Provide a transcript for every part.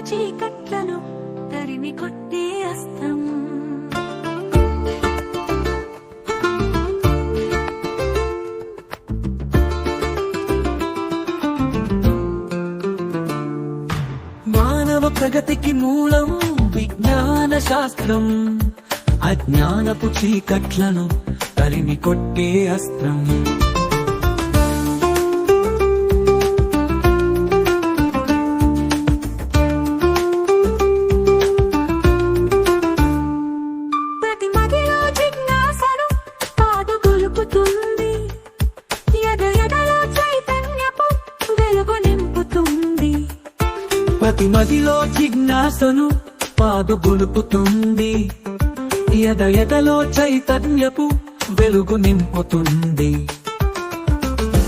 చీకట్లను తరిమి కొట్టే అస్త్రం. మానవ ప్రగతికి మూలం విజ్ఞాన శాస్త్రం, అజ్ఞానపు చీకట్లను తరిమి కొట్టే అస్త్రం. ప్రతి మదిలో జిజ్ఞాసను పాదు గొలుపుతుంది, ఎదలో చైతన్యపు వెలుగు నింపుతుంది. ప్రతి మదిలో జిజ్ఞాసను పాదు గొలుపుతుంది, ఎదలో చైతన్యపు వెలుగు నింపుతుంది.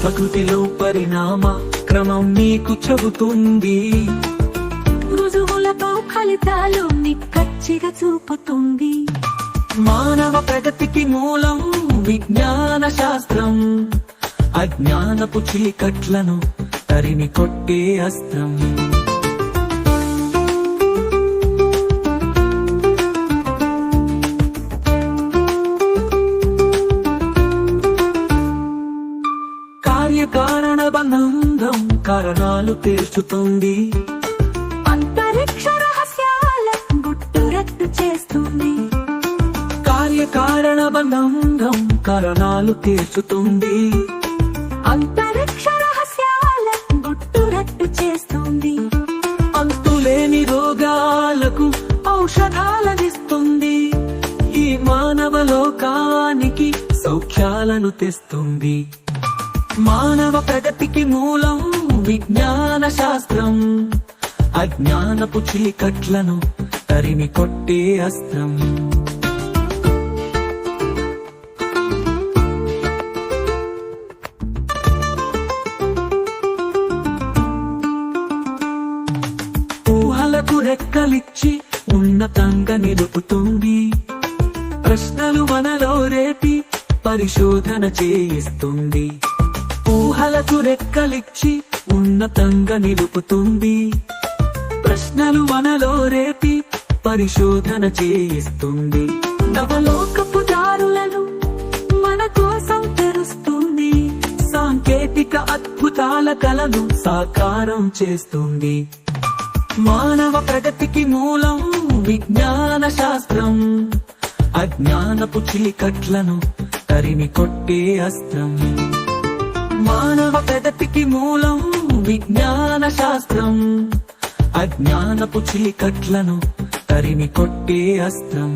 ప్రకృతిలో పరిణామ క్రమం నీకు చెబుతుంది, రుజువులతో ఫలితాలు నిక్కచ్చిగా చూపుతుంది. మానవ ప్రగతికి మూలం విజ్ఞాన శాస్త్రం, అజ్ఞానపు చీకట్లను తరిమి కొట్టే అస్త్రం. కార్యకారణ బంధం కారణాలు తీర్చుతుంది, అంతరిక్ష రహస్యాల గుట్టురట్టు చేస్తుంది. కార్యకారణ బంధం కారణాలు తీర్చుతుంది, అంతరిక్ష రహస్యాల గుట్టురట్టు చేస్తుంది. అంతులేని రోగాలకు ఔషధాలనిస్తుంది, ఈ మానవ లోకానికి సౌఖ్యాలను తెస్తుంది. మానవ ప్రగతికి మూలం విజ్ఞాన శాస్త్రం, అజ్ఞానపు చీకట్లను తరిమి కొట్టే అస్త్రం. ఊహలకు రెక్కలిచ్చి ఉన్నతంగా నిలుపుతుంది, ప్రశ్నలు మనలో రేపి పరిశోధన చేయిస్తుంది. ఊహలకు రెక్కలిచ్చి ఉన్నతంగా నిలుపుతుంది, ప్రశ్నలు మనలో రేపి పరిశోధన చేయిస్తుంది. నవలోకపు దారులను మన కోసం తెరుస్తుంది, సాంకేతిక అద్భుతాల కలను సాకారం చేస్తుంది. మానవ ప్రగతికి మూలం విజ్ఞాన శాస్త్రం, అజ్ఞానపు చీకట్లను తరిమి కొట్టే అస్త్రం. మానవ ప్రగతికి మూలం విజ్ఞాన శాస్త్రం, అజ్ఞానపు చీకట్లను తరిమి కొట్టే అస్త్రం.